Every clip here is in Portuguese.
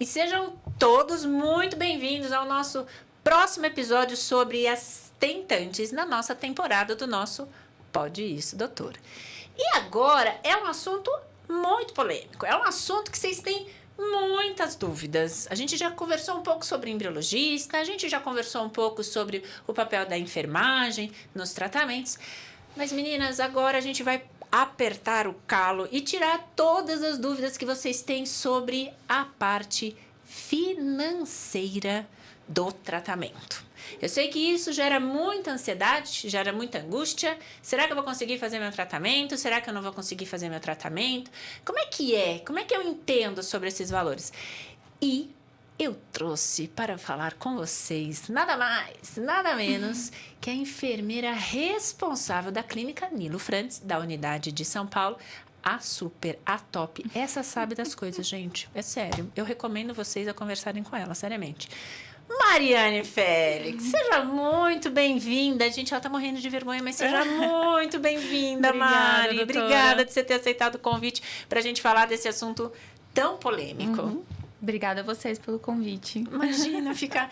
E sejam todos muito bem-vindos ao nosso próximo episódio sobre as tentantes na nossa temporada do nosso Pode Isso, Doutora. E agora é um assunto muito polêmico, é um assunto que vocês têm muitas dúvidas. A gente já conversou um pouco sobre embriologista, a gente já conversou um pouco sobre o papel da enfermagem nos tratamentos, mas meninas, agora a gente vai apertar o calo e tirar todas as dúvidas que vocês têm sobre a parte financeira do tratamento. Eu sei que isso gera muita ansiedade, gera muita angústia. Será que eu vou conseguir fazer meu tratamento? Será que eu não vou conseguir fazer meu tratamento? Como é que é? Como é que eu entendo sobre esses valores? E eu trouxe para falar com vocês nada mais, nada menos que a enfermeira responsável da clínica Nilo Frantz, da unidade de São Paulo, a super, a top. Essa sabe das coisas, gente. É sério. Eu recomendo vocês a conversarem com ela, seriamente. Mariane Félix, seja muito bem-vinda. Gente, ela tá morrendo de vergonha, mas seja muito bem-vinda, Mari. Doutora. Obrigada de você ter aceitado o convite pra gente falar desse assunto tão polêmico. Obrigada a vocês pelo convite. Imagina, fica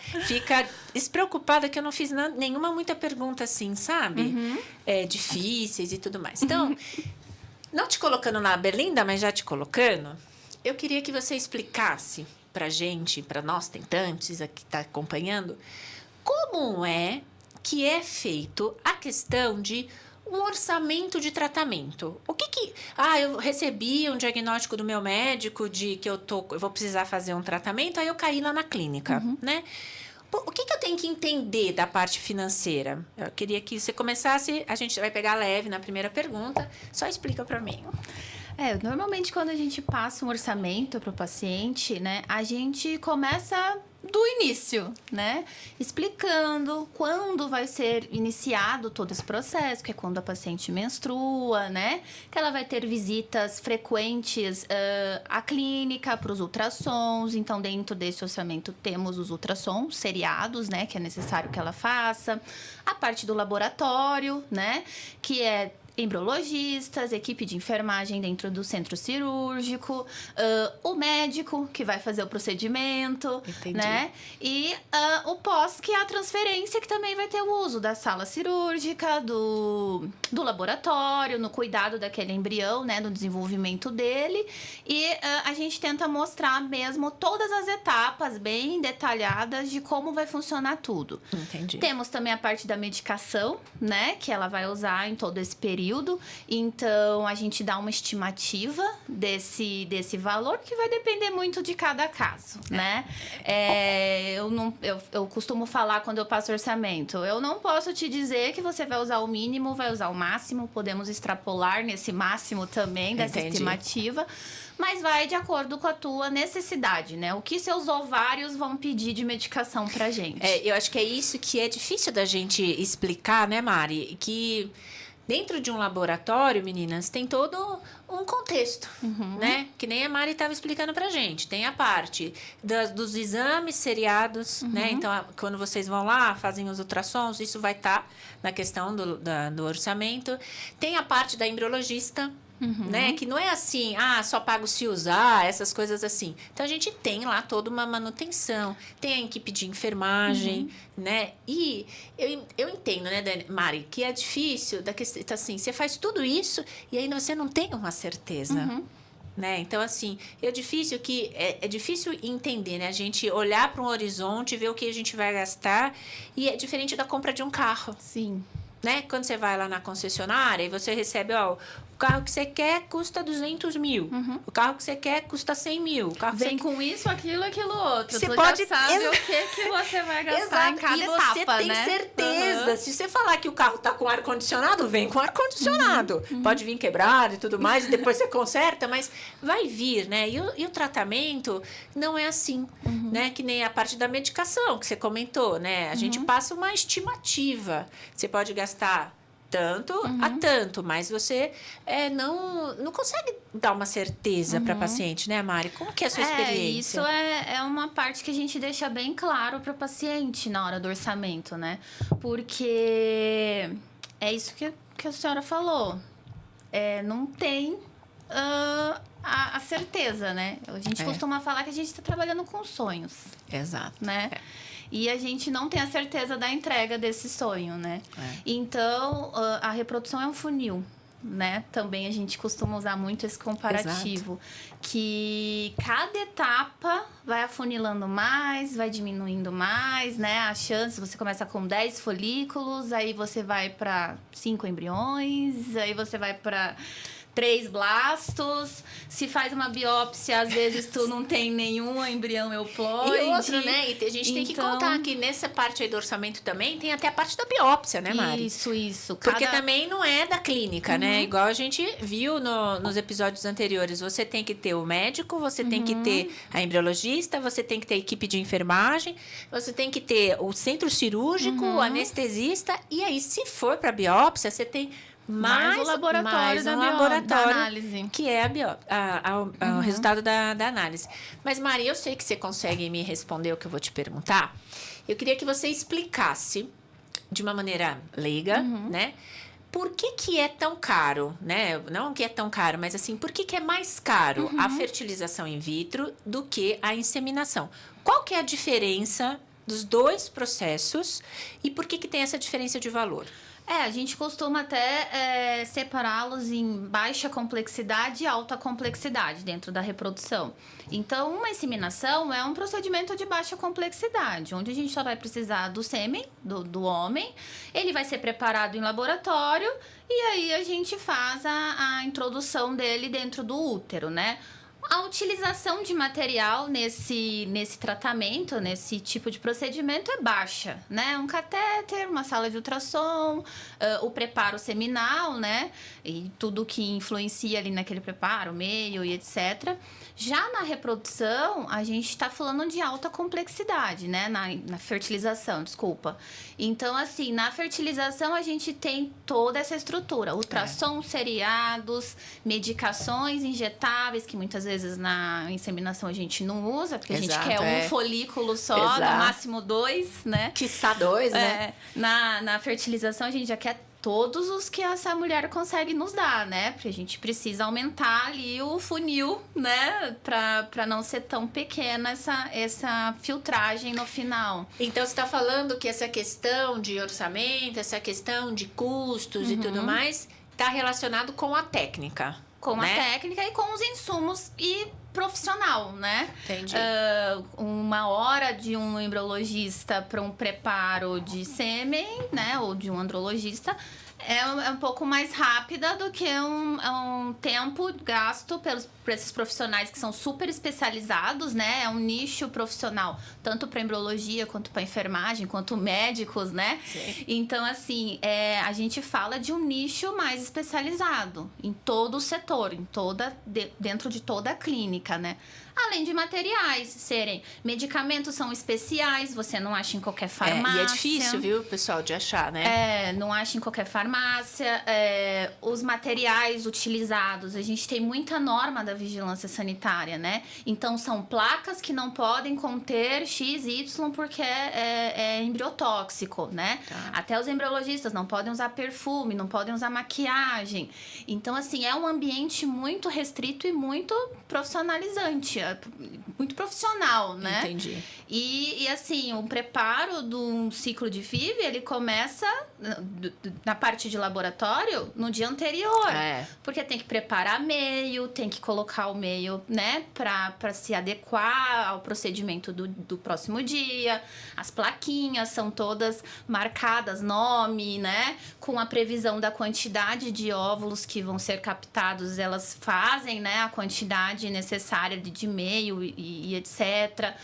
despreocupada que eu não fiz nenhuma muita pergunta assim, sabe? Difíceis e tudo mais. Então, não te colocando na berlinda, mas já te colocando, eu queria que você explicasse pra gente, pra nós tentantes aqui que tá acompanhando, como é que é feito a questão de um orçamento de tratamento. O que eu recebi um diagnóstico do meu médico de que eu vou precisar fazer um tratamento, aí eu caí lá na clínica, né? O que eu tenho que entender da parte financeira? Eu queria que você começasse, a gente vai pegar leve na primeira pergunta, só explica pra mim. Normalmente quando a gente passa um orçamento para o paciente, né, a gente começa do início, né, explicando quando vai ser iniciado todo esse processo, que é quando a paciente menstrua, né, que ela vai ter visitas frequentes à clínica para os ultrassons. Então, dentro desse orçamento temos os ultrassons seriados, né, que é necessário que ela faça, a parte do laboratório, né, que é embriologistas, equipe de enfermagem dentro do centro cirúrgico, o médico que vai fazer o procedimento, né? E o pós, que é a transferência, que também vai ter o uso da sala cirúrgica, do laboratório, no cuidado daquele embrião, né? No desenvolvimento dele. E a gente tenta mostrar mesmo todas as etapas bem detalhadas de como vai funcionar tudo. Entendi. Temos também a parte da medicação, né? Que ela vai usar em todo esse período. Então, a gente dá uma estimativa desse valor, que vai depender muito de cada caso, né? Eu costumo falar quando eu passo orçamento, eu não posso te dizer que você vai usar o mínimo, vai usar o máximo, podemos extrapolar nesse máximo também dessa estimativa, mas vai de acordo com a tua necessidade, né? O que seus ovários vão pedir de medicação pra gente. Eu acho que é isso que é difícil da gente explicar, né, Mari? Que dentro de um laboratório, meninas, tem todo um contexto, né? Que nem a Mari estava explicando pra gente. Tem a parte dos exames seriados, né? Então, quando vocês vão lá, fazem os ultrassons, isso vai estar na questão do orçamento. Tem a parte da embriologista, né? Que não é assim, só pago se usar, essas coisas assim. Então, a gente tem lá toda uma manutenção. Tem a equipe de enfermagem, né? E eu entendo, né, Mari, que é difícil, então, assim, você faz tudo isso e ainda você não tem uma certeza. Né? Então, assim, é difícil entender, né? A gente olhar para um horizonte, ver o que a gente vai gastar, e é diferente da compra de um carro. Sim. Né? Quando você vai lá na concessionária e você recebe, o carro que você quer custa 200 mil. O carro que você quer custa 100 mil. O carro Vem com isso, aquilo outro. Você pode já sabe o que você vai gastar em cada etapa, e você tem certeza. Se você falar que o carro tá com ar-condicionado, vem com ar-condicionado. Pode vir quebrado e tudo mais, e depois você conserta, mas vai vir, né? E o tratamento não é assim, né? Que nem a parte da medicação que você comentou, né? A gente passa uma estimativa. Você pode gastar tanto a tanto, mas você não consegue dar uma certeza para paciente, né, Mari? Como que é a sua experiência? Isso é uma parte que a gente deixa bem claro para o paciente na hora do orçamento, né? Porque é isso que a senhora falou. Não tem a certeza, né? A gente costuma falar que a gente está trabalhando com sonhos. Exato. Né? E a gente não tem a certeza da entrega desse sonho, né? Então, a reprodução é um funil, né? Também a gente costuma usar muito esse comparativo. Exato. Que cada etapa vai afunilando mais, vai diminuindo mais, né? A chance, você começa com 10 folículos, aí você vai para 5 embriões, aí você vai para 3 blastos. Se faz uma biópsia, às vezes tu não tem nenhum embrião euploide. E outro, né? E a gente tem que contar que nessa parte aí do orçamento também tem até a parte da biópsia, né, Mari? Isso. Porque também não é da clínica, né? Igual a gente viu nos episódios anteriores. Você tem que ter o médico, você tem que ter a embriologista, você tem que ter a equipe de enfermagem, você tem que ter o centro cirúrgico, o anestesista. E aí, se for para biópsia, você tem mais o laboratório da análise. Que é o resultado da análise. Mas, Maria, eu sei que você consegue me responder o que eu vou te perguntar. Eu queria que você explicasse, de uma maneira leiga, né? Por que é tão caro, né? Não que é tão caro, mas assim, por que é mais caro a fertilização in vitro do que a inseminação? Qual que é a diferença dos dois processos e por que tem essa diferença de valor? A gente costuma até separá-los em baixa complexidade e alta complexidade dentro da reprodução. Então, uma inseminação é um procedimento de baixa complexidade, onde a gente só vai precisar do sêmen, do homem, ele vai ser preparado em laboratório e aí a gente faz a introdução dele dentro do útero, né? A utilização de material nesse tratamento, nesse tipo de procedimento é baixa, né? Um catéter, uma sala de ultrassom, o preparo seminal, né? E tudo que influencia ali naquele preparo, meio e etc. Já na reprodução, a gente está falando de alta complexidade, né? Na fertilização, desculpa. Então, assim, na fertilização a gente tem toda essa estrutura. Ultrassom seriados, medicações injetáveis, que muitas vezes na inseminação a gente não usa, porque a gente quer um folículo só, no máximo 2, né? Quiçá 2, né? Na fertilização a gente já quer todos os que essa mulher consegue nos dar, né? Porque a gente precisa aumentar ali o funil, né? Pra não ser tão pequena essa filtragem no final. Então, você tá falando que essa questão de orçamento, essa questão de custos e tudo mais, tá relacionado com a técnica. Com a técnica e com os insumos e profissional, né? Entendi. 1 hora de um embriologista para um preparo de sêmen, né? Ou de um andrologista é um pouco mais rápida do que um tempo gasto por esses profissionais que são super especializados, né? É um nicho profissional, tanto para embriologia, quanto para enfermagem, quanto médicos, né? Sim. Então, assim, a gente fala de um nicho mais especializado em todo o setor, dentro de toda a clínica, né? Além de materiais medicamentos são especiais, você não acha em qualquer farmácia. E é difícil, viu, pessoal, de achar, né? Não acha em qualquer farmácia. Os materiais utilizados, a gente tem muita norma da vigilância sanitária, né? Então, são placas que não podem conter XY porque é embriotóxico, né? Tá. Até os embriologistas não podem usar perfume, não podem usar maquiagem. Então, assim, é um ambiente muito restrito e muito profissionalizante, muito profissional, né? Entendi. E assim, o preparo de um ciclo de FIV, ele começa na parte de laboratório no dia anterior. Porque tem que preparar meio, tem que colocar o meio, né, pra se adequar ao procedimento do próximo dia. As plaquinhas são todas marcadas, nome, né, com a previsão da quantidade de óvulos que vão ser captados. Elas fazem, né, a quantidade necessária de meio e etc.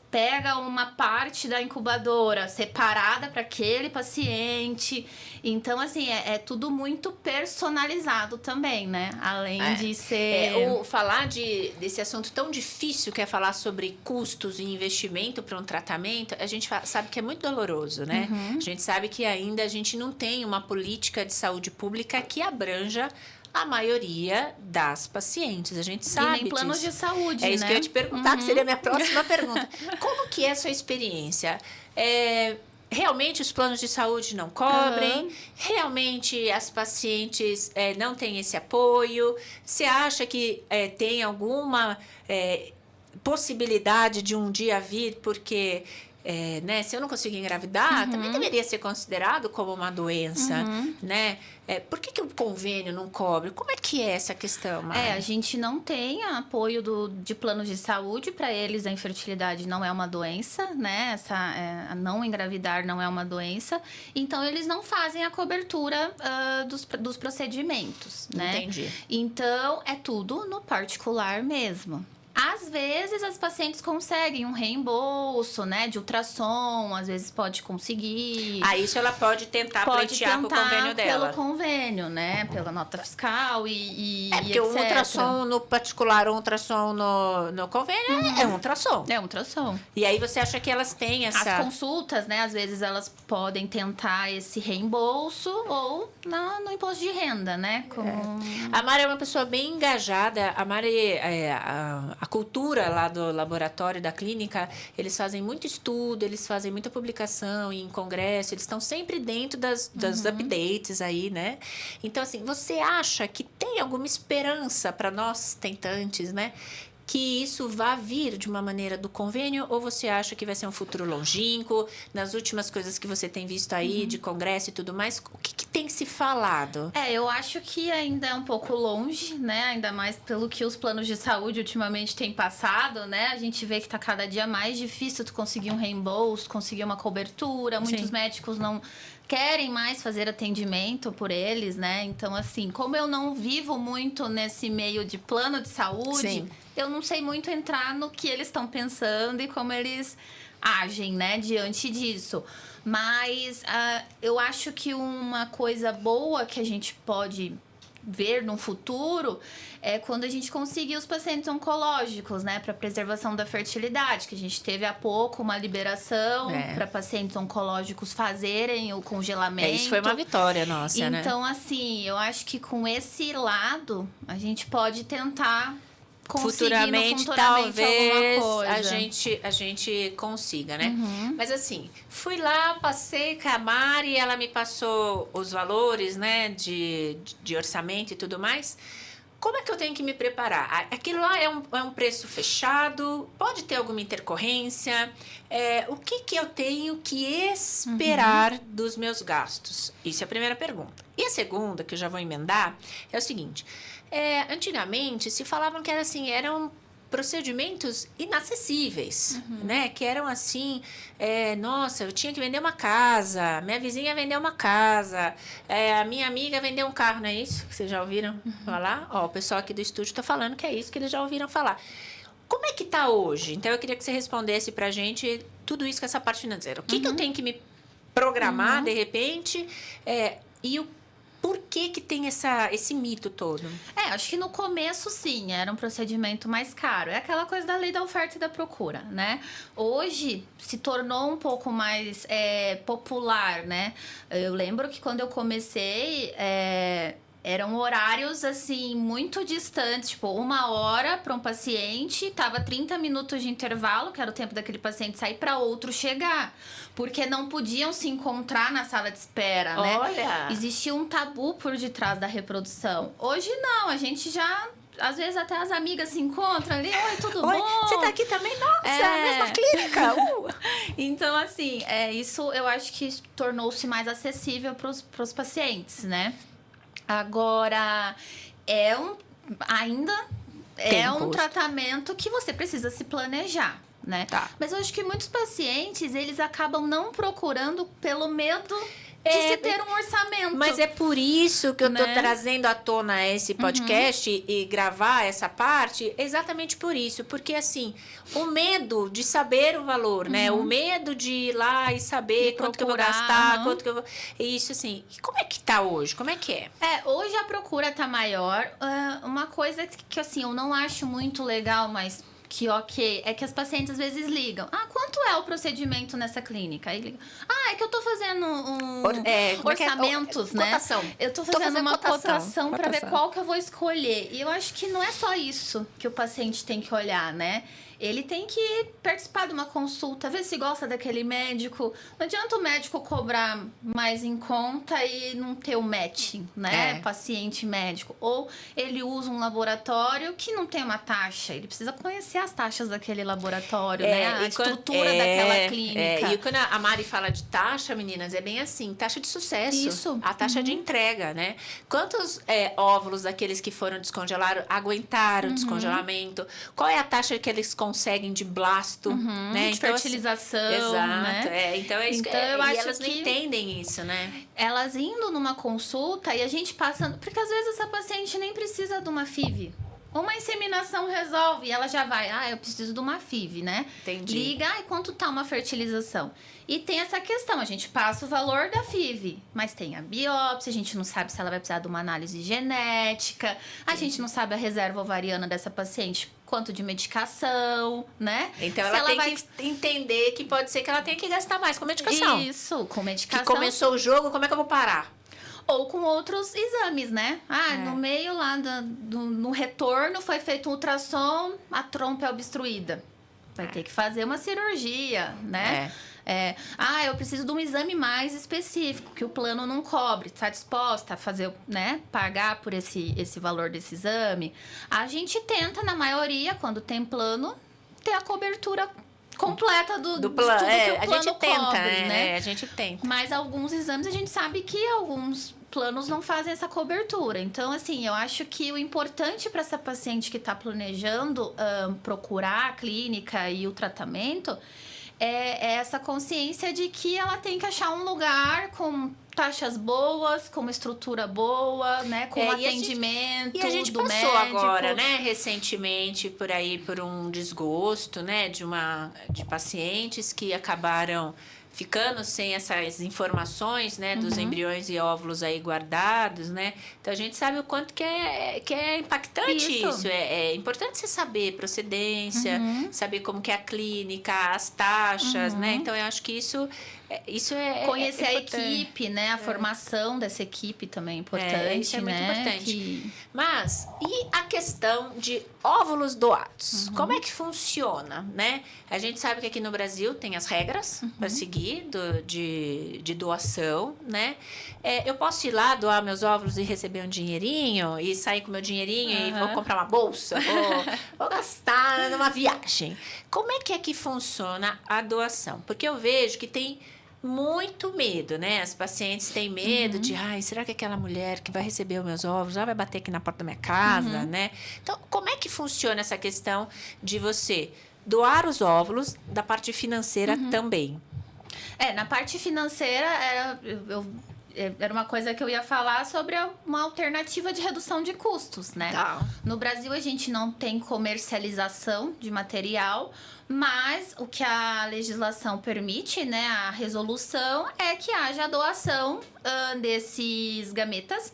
Pega uma parte da incubadora separada para aquele paciente. Então, assim, é tudo muito personalizado também, né? Além de ser... falar desse assunto tão difícil que é falar sobre custos e investimento para um tratamento, a gente sabe que é muito doloroso, né? A gente sabe que ainda a gente não tem uma política de saúde pública que abranja a maioria das pacientes. A gente sabe disso. E nem planos de saúde, né? É isso que eu ia te perguntar, que seria a minha próxima pergunta. Como que é a sua experiência? realmente os planos de saúde não cobrem, realmente as pacientes não têm esse apoio. Você acha que tem alguma possibilidade de um dia vir, porque né, se eu não conseguir engravidar, também deveria ser considerado como uma doença, né? Por que o convênio não cobre? Como é que é essa questão, Mari? A gente não tem apoio de planos de saúde. Para eles, a infertilidade não é uma doença, né? A não engravidar não é uma doença. Então, eles não fazem a cobertura dos procedimentos, né? Entendi. Então, é tudo no particular mesmo. Às vezes, as pacientes conseguem um reembolso, né? De ultrassom, às vezes pode conseguir. Isso ela pode tentar pleitear pro convênio dela. Pelo convênio, né? Pela nota fiscal e porque etc. um ultrassom no particular, um ultrassom no convênio é um ultrassom. É um ultrassom. E aí você acha que elas têm essa... As consultas, né? Às vezes elas podem tentar esse reembolso ou no imposto de renda, né? A Mari é uma pessoa bem engajada. A Mari, a cultura lá do laboratório, da clínica, eles fazem muito estudo, eles fazem muita publicação em congresso, eles estão sempre dentro das updates aí, né? Então, assim, você acha que tem alguma esperança para nós tentantes, né? Que isso vá vir de uma maneira do convênio, ou você acha que vai ser um futuro longínquo? Nas últimas coisas que você tem visto aí, de congresso e tudo mais, o que tem se falado? Eu acho que ainda é um pouco longe, né? Ainda mais pelo que os planos de saúde ultimamente têm passado, né? A gente vê que tá cada dia mais difícil tu conseguir um reembolso, conseguir uma cobertura. Muitos médicos não querem mais fazer atendimento por eles, né? Então, assim, como eu não vivo muito nesse meio de plano de saúde, eu não sei muito entrar no que eles estão pensando e como eles agem, né, diante disso. Mas eu acho que uma coisa boa que a gente pode ver no futuro é quando a gente conseguir os pacientes oncológicos, né, para preservação da fertilidade, que a gente teve há pouco uma liberação para pacientes oncológicos fazerem o congelamento. Isso foi uma vitória nossa, né? Então, assim, eu acho que com esse lado a gente pode tentar futuramente talvez a gente consiga, né? Mas assim, fui lá, passei com a Mari, ela me passou os valores, né, de orçamento e tudo mais. Como é que eu tenho que me preparar? Aquilo lá é um preço fechado? Pode ter alguma intercorrência? O que eu tenho que esperar dos meus gastos? Isso é a primeira pergunta. E a segunda, que eu já vou emendar, é o seguinte. Antigamente, se falavam que eram procedimentos inacessíveis, né? Que eram assim, nossa, eu tinha que vender uma casa, minha vizinha vendeu uma casa, a minha amiga vendeu um carro, não é isso que vocês já ouviram falar? O pessoal aqui do estúdio está falando que é isso que eles já ouviram falar. Como é que tá hoje? Então, eu queria que você respondesse pra gente tudo isso com essa parte financeira. O que eu tenho que me programar, de repente, e por que tem esse mito todo? Acho que no começo, sim, era um procedimento mais caro. É aquela coisa da lei da oferta e da procura, né? Hoje, se tornou um pouco mais popular, né? Eu lembro que quando eu comecei... eram horários, assim, muito distantes. Tipo, 1 hora para um paciente, tava 30 minutos de intervalo, que era o tempo daquele paciente sair, para outro chegar. Porque não podiam se encontrar na sala de espera, né? Olha! Existia um tabu por detrás da reprodução. Hoje, não. A gente já... Às vezes até as amigas se encontram ali. Oi, tudo bom? Você tá aqui também? Nossa, a mesma clínica! Então, assim, isso eu acho que tornou-se mais acessível pros pacientes, né? Agora, ainda é um tratamento que você precisa se planejar, né? Mas eu acho que muitos pacientes, eles acabam não procurando pelo medo de se ter um orçamento. Mas é por isso que eu tô trazendo à tona esse podcast e gravar essa parte, exatamente por isso. Porque, assim, o medo de saber o valor, né? O medo de ir lá e saber quanto que eu vou gastar, quanto que eu vou... Isso, assim, como é que tá hoje? Como é que é? Hoje a procura tá maior. Uma coisa que, assim, eu não acho muito legal, mas... é que as pacientes às vezes ligam. Quanto é o procedimento nessa clínica? Aí ligam. É que eu tô fazendo orçamentos, né? né? Cotação. Eu tô fazendo uma cotação para ver Cotação. qual que eu vou escolher. E eu acho que não é só isso que o paciente tem que olhar, né? Ele tem que participar de uma consulta, ver se gosta daquele médico. Não adianta o médico cobrar mais em conta e não ter o matching, né? Paciente-médico. Ou ele usa um laboratório que não tem uma taxa. Ele precisa conhecer as taxas daquele laboratório, né? A estrutura daquela clínica. E quando a Mari fala de taxa, meninas, é bem assim, taxa de sucesso. Isso. A taxa de entrega, né? Quantos óvulos daqueles que foram descongelados aguentaram o descongelamento? Qual é a taxa que eles conseguem de blasto, né? De então, fertilização, assim, exato, né? Então, é isso então, que eu acho elas não que entendem isso, né? Elas indo numa consulta e a gente passando... Porque às vezes essa paciente nem precisa de uma FIV. Uma inseminação resolve, ela já vai, eu preciso de uma FIV, né? Entendi. Liga, e quanto tá uma fertilização? E tem essa questão, a gente passa o valor da FIV, mas tem a biópsia, a gente não sabe se ela vai precisar de uma análise genética, a gente não sabe a reserva ovariana dessa paciente, quanto de medicação, né? Então se ela tem que entender que pode ser que ela tenha que gastar mais com medicação. Isso, com medicação. Que começou o jogo, como é que eu vou parar? Ou com outros exames, né? No meio lá, no retorno, foi feito um ultrassom, a trompa é obstruída. Vai ter que fazer uma cirurgia, né? Eu preciso de um exame mais específico, que o plano não cobre. Está disposta a fazer, né? Pagar por esse valor desse exame? A gente tenta, na maioria, quando tem plano, ter a cobertura completa do plano. Que o plano a gente tenta, cobre, né? A gente tenta. Mas alguns exames a gente sabe que alguns planos não fazem essa cobertura. Então, assim, eu acho que o importante para essa paciente que está planejando procurar a clínica e o tratamento é essa consciência de que ela tem que achar um lugar com taxas boas, com uma estrutura boa, né? Com atendimento e a gente do passou médico. agora, né? Recentemente, por um desgosto, né? De pacientes que acabaram ficando sem essas informações, né, dos embriões e óvulos aí guardados, né? Então a gente sabe o quanto que é impactante isso. É importante você saber procedência, saber como que é a clínica, as taxas, né? Então eu acho que isso é conhecer a importante. Equipe, né? A formação dessa equipe também é importante, isso é muito né? importante. Mas e a questão de óvulos doados? Como é que funciona, né? A gente sabe que aqui no Brasil tem as regras para seguir de doação, né? Eu posso ir lá doar meus óvulos e receber um dinheirinho e sair com meu dinheirinho e vou comprar uma bolsa, vou gastar numa viagem. Como é que funciona a doação? Porque eu vejo que tem muito medo, né? As pacientes têm medo de, será que aquela mulher que vai receber os meus óvulos vai bater aqui na porta da minha casa, né? Então, como é que funciona essa questão de você doar os óvulos da parte financeira também? Na parte financeira, era uma coisa que eu ia falar sobre uma alternativa de redução de custos, né? Tá. No Brasil, a gente não tem comercialização de material, mas o que a legislação permite, né, a resolução, é que haja a doação desses gametas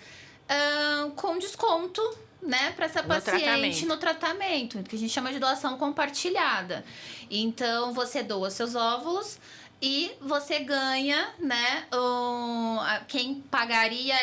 com desconto, né, para essa paciente no tratamento, que a gente chama de doação compartilhada. Então, você doa seus óvulos e você ganha, né? Quem pagaria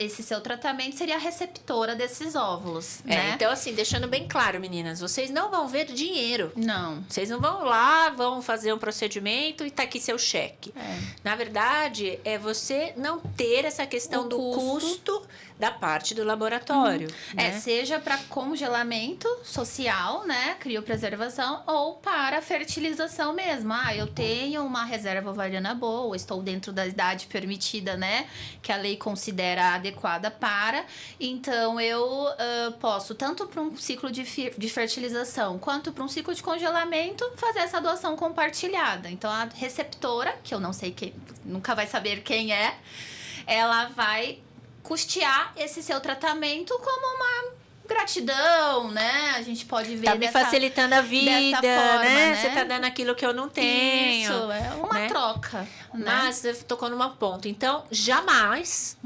esse seu tratamento seria a receptora desses óvulos, né? Então, assim, deixando bem claro, meninas, vocês não vão ver dinheiro. Não. Vocês não vão lá, vão fazer um procedimento e tá aqui seu cheque. Na verdade, é você não ter essa questão do custo da parte do laboratório. Né? Seja para congelamento social, né? Criopreservação, ou para fertilização mesmo. Eu tenho uma reserva ovariana boa, estou dentro da idade permitida, né? Que a lei considera adequada para. Então, eu posso, tanto para um ciclo de fertilização, quanto para um ciclo de congelamento, fazer essa doação compartilhada. Então, a receptora, que eu não sei quem, nunca vai saber quem é, ela vai custear esse seu tratamento como uma gratidão, né? A gente pode ver tá me facilitando a vida, forma, né? Você tá dando aquilo que eu não tenho. Isso, é uma troca. Né? Mas você tocou numa ponta. Então, jamais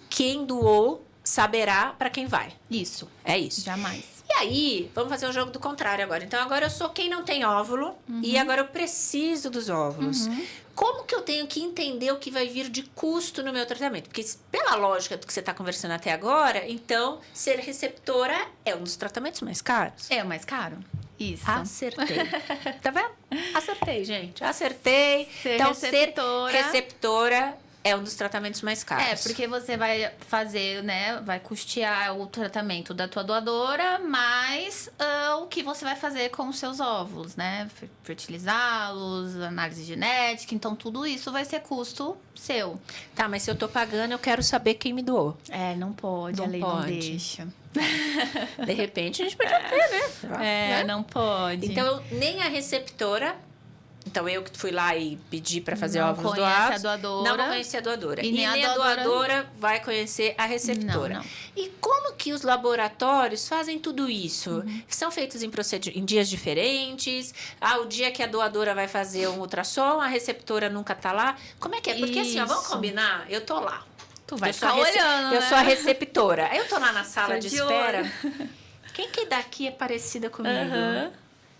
quem doou saberá para quem vai. Isso. É isso. Jamais. E aí, vamos fazer um jogo do contrário agora. Então, agora eu sou quem não tem óvulo e agora eu preciso dos óvulos. Como que eu tenho que entender o que vai vir de custo no meu tratamento? Porque pela lógica do que você está conversando até agora, então, ser receptora é um dos tratamentos mais caros. É o mais caro. Isso. Acertei. Tá vendo? Acertei, gente. Acertei. Ser então, receptora. ser receptora é um dos tratamentos mais caros. É, porque você vai fazer, né? Vai custear o tratamento da tua doadora, mais o que você vai fazer com os seus óvulos, né? Fertilizá-los, análise genética. Então, tudo isso vai ser custo seu. Tá, mas se eu tô pagando, eu quero saber quem me doou. É, não pode, a lei não deixa. De repente, a gente podia ter, né? Não pode. Então, nem a receptora... Então, eu que fui lá e pedi para fazer óvulos doados. Não conhece a doadora. Não vou conhecer a doadora. E nem a doadora vai conhecer a receptora. Não. E como que os laboratórios fazem tudo isso? São feitos em dias diferentes? O dia que a doadora vai fazer um ultrassom, a receptora nunca tá lá? Como é que é? Porque assim, vamos combinar? Eu tô lá. Tu vai ficar olhando, Eu né? sou a receptora. Aí eu tô lá na sala Tô de de espera. olho. Quem que daqui é parecida comigo?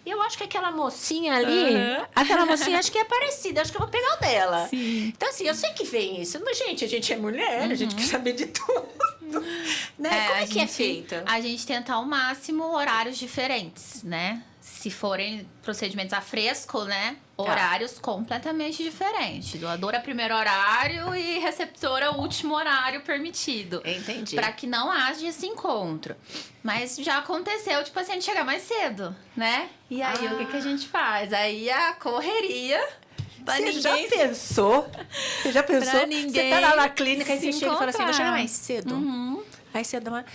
Eu acho que aquela mocinha ali, aquela mocinha acho que é parecida, acho que eu vou pegar o dela. Sim. Então, assim, eu sei que vem isso, mas, gente, a gente é mulher, a gente quer saber de tudo. Né? Como é que é feito? A gente tenta ao máximo horários diferentes, né? Se forem procedimentos a fresco, né? Horários completamente diferentes. Doadora primeiro horário e receptora último horário permitido. Entendi. Pra que não haja esse encontro. Mas já aconteceu de paciente chegar mais cedo, né? E aí, o que a gente faz? Aí a correria... Você já pensou? Você já pensou? Pra ninguém Você tá lá na clínica e você se chega e fala assim, vou chegar mais cedo. Aí você dá uma...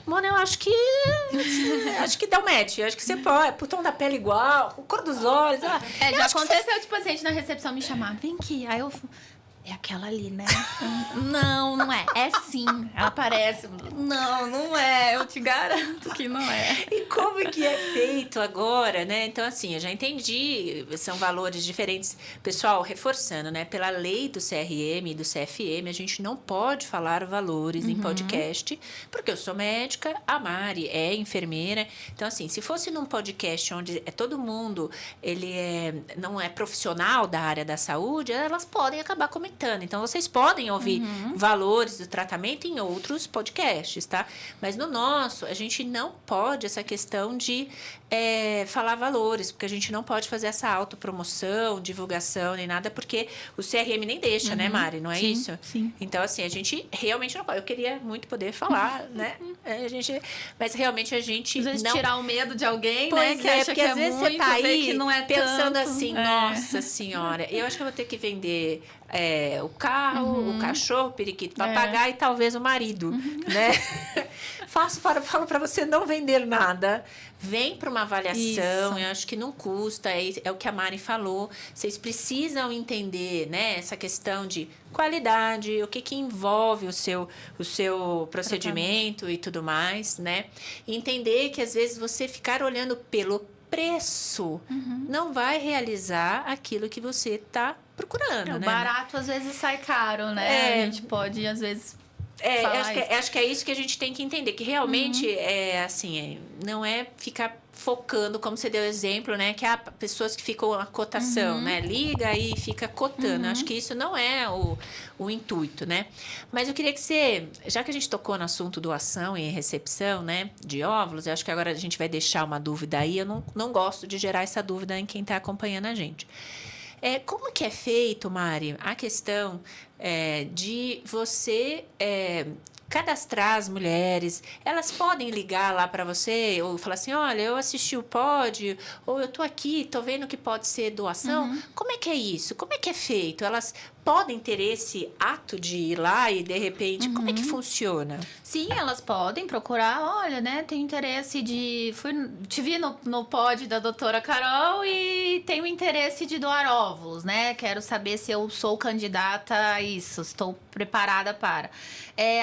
Mano, eu acho que dá um match. Eu acho que você pode. O tom da pele igual, o cor dos olhos. Já aconteceu de paciente na recepção me chamar. Vem aqui. Aí eu... É aquela ali, né? Não é. É sim. Ela aparece. Não é. Eu te garanto que não é. E como que é feito agora, né? Então, assim, eu já entendi. São valores diferentes. Pessoal, reforçando, né? Pela lei do CRM e do CFM, a gente não pode falar valores em podcast, porque eu sou médica, a Mari é enfermeira. Então, assim, se fosse num podcast onde todo mundo não é profissional da área da saúde, elas podem acabar comentando. Então, vocês podem ouvir valores do tratamento em outros podcasts, tá? Mas no nosso, a gente não pode essa questão de falar valores, porque a gente não pode fazer essa autopromoção, divulgação, nem nada, porque o CRM nem deixa, né, Mari? Não é isso? Sim. Então, assim, a gente realmente não pode. Eu queria muito poder falar, né? Mas realmente a gente às vezes não... tirar o medo de alguém, Pois né? Que acha porque que às vezes muito, você tá aí que não é pensando tanto. assim, nossa senhora, eu acho que eu vou ter que vender o carro, o cachorro, o periquito, papagaio e talvez o marido, né? Falo para você não vender nada. Vem para uma avaliação, eu acho que não custa, é o que a Mari falou. Vocês precisam entender, né, essa questão de qualidade, o que envolve o seu procedimento e tudo mais, né? E entender que às vezes você ficar olhando pelo preço não vai realizar aquilo que você está procurando, O né? barato às vezes sai caro, né? A gente pode, às vezes... Acho que é isso que a gente tem que entender, que realmente não é ficar focando, como você deu exemplo, né? Que há pessoas que ficam a cotação, né? Liga e fica cotando. Acho que isso não é o intuito, né? Mas eu queria que você, já que a gente tocou no assunto doação e recepção, né? De óvulos, eu acho que agora a gente vai deixar uma dúvida aí. Eu não gosto de gerar essa dúvida em quem está acompanhando a gente. Como que é feito, Mari, a questão de você cadastrar as mulheres? Elas podem ligar lá para você ou falar assim, olha, eu assisti o pod, ou eu tô aqui, tô vendo que pode ser doação. Como é que é isso? Como é que é feito? Elas podem ter esse ato de ir lá e, de repente, como é que funciona? Sim, elas podem procurar, olha, né, tenho interesse te vi no pod da doutora Carol e tenho interesse de doar óvulos, né, quero saber se eu sou candidata a isso, estou preparada para.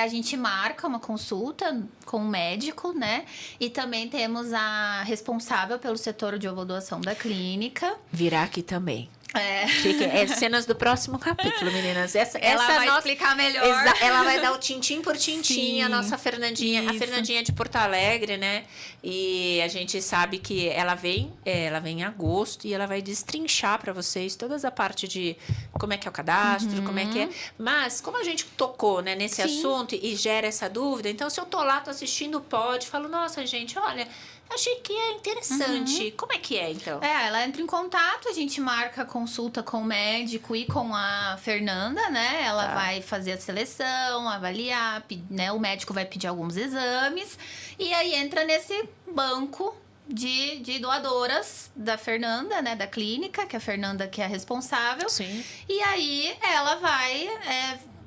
A gente marca uma consulta com o médico, né, e também temos a responsável pelo setor de ovodoação da clínica. Virá aqui também. É cenas do próximo capítulo, meninas. Ela vai explicar melhor. Ela vai dar o tintim por tintim, Sim, a nossa Fernandinha. isso. A Fernandinha é de Porto Alegre, né? E a gente sabe que ela vem em agosto e ela vai destrinchar para vocês toda a parte de como é que é o cadastro, como é que é. Mas, como a gente tocou, né, nesse assunto e gera essa dúvida, então se eu tô lá, tô assistindo o pod, falo, nossa, gente, olha, achei que é interessante. Como é que é, então? Ela entra em contato, a gente marca consulta com o médico e com a Fernanda, né? Ela vai fazer a seleção, avaliar, né? O médico vai pedir alguns exames. E aí entra nesse banco de doadoras da Fernanda, né? Da clínica, que é a Fernanda que é a responsável. Sim. E aí ela vai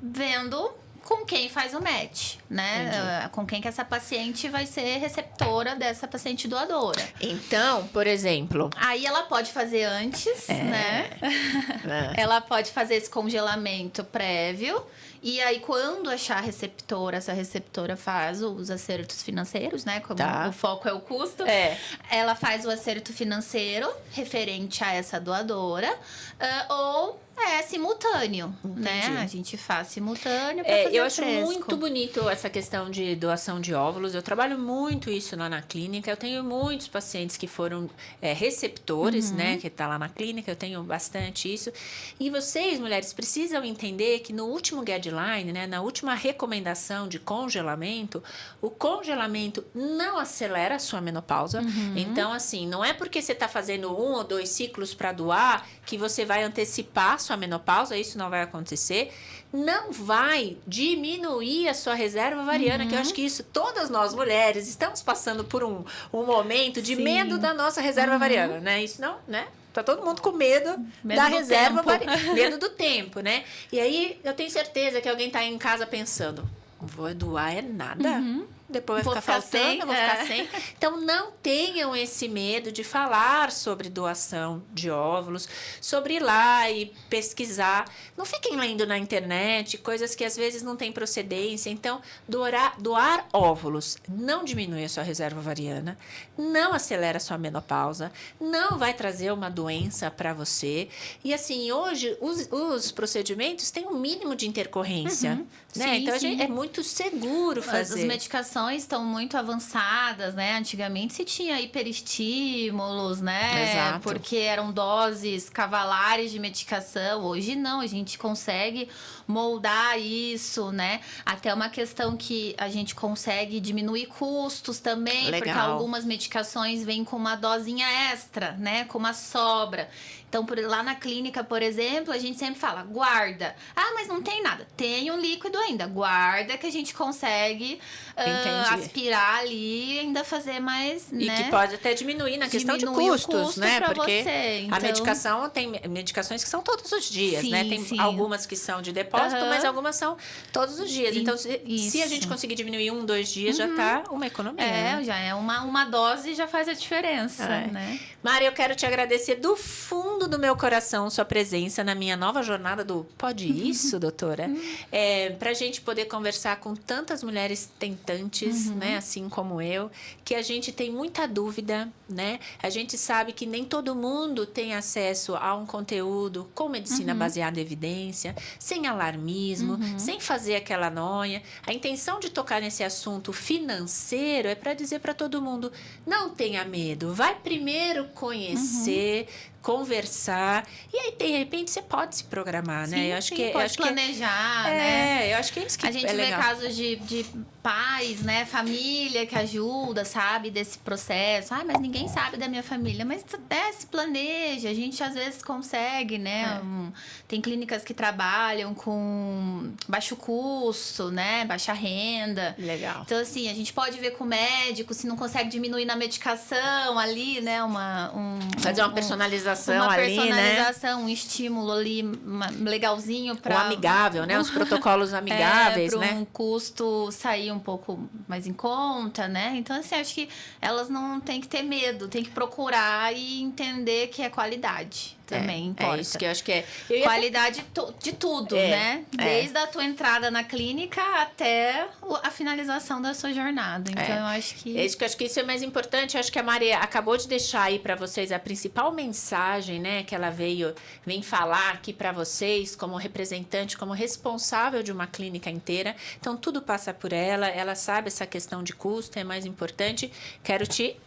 vendo com quem faz o match, né? Com quem que essa paciente vai ser receptora dessa paciente doadora. Então, por exemplo... Aí ela pode fazer antes, né? Ela pode fazer esse congelamento prévio. E aí, quando achar a receptora, essa receptora faz os acertos financeiros, né? Como o foco é o custo. Ela faz o acerto financeiro referente a essa doadora. Ou simultâneo, né? A gente faz simultâneo pra fazer eu o acho fresco. muito bonito essa questão de doação de óvulos. Eu trabalho muito isso lá na clínica. Eu tenho muitos pacientes que foram receptores, né? Que tá lá na clínica. Eu tenho bastante isso. E vocês, mulheres, precisam entender que no último guideline, né? Na última recomendação de congelamento, o congelamento não acelera a sua menopausa. Então, assim, não é porque você tá fazendo 1 ou 2 ciclos para doar que você vai antecipar a sua menopausa. Isso não vai acontecer. Não vai diminuir a sua reserva ovariana, que eu acho que isso, todas nós mulheres estamos passando por um momento de medo da nossa reserva ovariana, né? Isso não, né? Tá todo mundo com medo da reserva ovariana, medo do tempo, né? E aí eu tenho certeza que alguém tá em casa pensando, vou doar nada? Depois vai ficar faltando, vou ficar sem. Então, não tenham esse medo de falar sobre doação de óvulos, sobre ir lá e pesquisar. Não fiquem lendo na internet coisas que às vezes não têm procedência. Então, doar óvulos não diminui a sua reserva ovariana, não acelera a sua menopausa, não vai trazer uma doença para você. E assim, hoje, os procedimentos têm um mínimo de intercorrência. Né? Então, é muito seguro fazer. As medicações estão muito avançadas, né? Antigamente se tinha hiperestímulos, né? Exato. Porque eram doses cavalares de medicação. Hoje não, a gente consegue moldar isso, né? Até uma questão que a gente consegue diminuir custos também, porque algumas medicações vêm com uma dosinha extra, né? Com uma sobra. Então, lá na clínica, por exemplo, a gente sempre fala, guarda. Ah, mas não tem nada. Tem um líquido ainda. Guarda que a gente consegue aspirar ali e ainda fazer mais, e né? que pode até diminuir na questão de custos, né? Porque então... a medicação tem medicações que são todos os dias, né? Tem algumas que são de depósito, mas algumas são todos os dias. Então, se a gente conseguir diminuir 1, 2 dias, já tá uma economia. Né? Já é uma dose já faz a diferença, né? Mari, eu quero te agradecer do fundo do meu coração sua presença na minha nova jornada do Pode Isso, doutora? Pra gente poder conversar com tantas mulheres tentantes, né? Assim como eu, que a gente tem muita dúvida, né? A gente sabe que nem todo mundo tem acesso a um conteúdo com medicina baseada em evidência, sem alarmismo, sem fazer aquela noia. A intenção de tocar nesse assunto financeiro é para dizer para todo mundo, não tenha medo, vai primeiro conhecer, conversar, e aí, de repente, você pode se programar, né? Eu acho que pode planejar, né? Eu acho que é isso que a gente vê casos de pais, né? Família que ajuda, sabe? Desse processo. Mas ninguém sabe da minha família. Mas até se planeja. A gente, às vezes, consegue, né? Tem clínicas que trabalham com baixo custo, né? Baixa renda. Legal. Então, assim, a gente pode ver com o médico se não consegue diminuir na medicação ali, né? Fazer uma personalização uma ali, personalização, né? Um estímulo ali legalzinho para amigável, né? Os protocolos amigáveis, né? Para um custo sair um pouco mais em conta, né? Então, assim, acho que elas não têm que ter medo, tem que procurar e entender que é qualidade. também importa. É isso que eu acho que é. Qualidade de tudo, né? Desde a tua entrada na clínica até a finalização da sua jornada. Então, eu acho que... É isso que eu acho que isso é mais importante. Eu acho que a Mari acabou de deixar aí para vocês a principal mensagem, né? Que ela vem falar aqui para vocês como representante, como responsável de uma clínica inteira. Então, tudo passa por ela. Ela sabe essa questão de custo, é mais importante. Quero te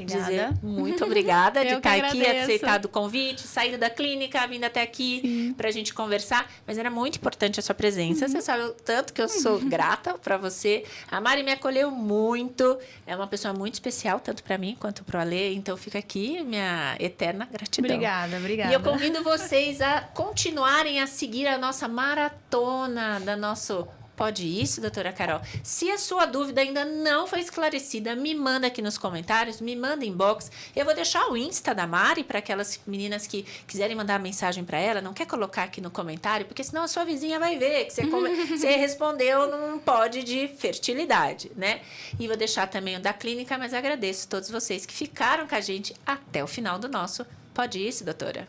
dizer muito obrigada de estar aqui, aceitado o convite, saído da clínica, vindo até aqui para a gente conversar. Mas era muito importante a sua presença. Você sabe o tanto que eu sou grata para você. A Mari me acolheu muito. É uma pessoa muito especial, tanto para mim quanto para o Alê. Então, fica aqui minha eterna gratidão. Obrigada. E eu convido vocês a continuarem a seguir a nossa maratona da nosso... Pode isso, doutora Carol? Se a sua dúvida ainda não foi esclarecida, me manda aqui nos comentários, me manda inbox. Eu vou deixar o Insta da Mari para aquelas meninas que quiserem mandar mensagem para ela. Não quer colocar aqui no comentário, porque senão a sua vizinha vai ver que você respondeu num pod de fertilidade, né? E vou deixar também o da clínica, mas agradeço a todos vocês que ficaram com a gente até o final do nosso Pode isso, doutora?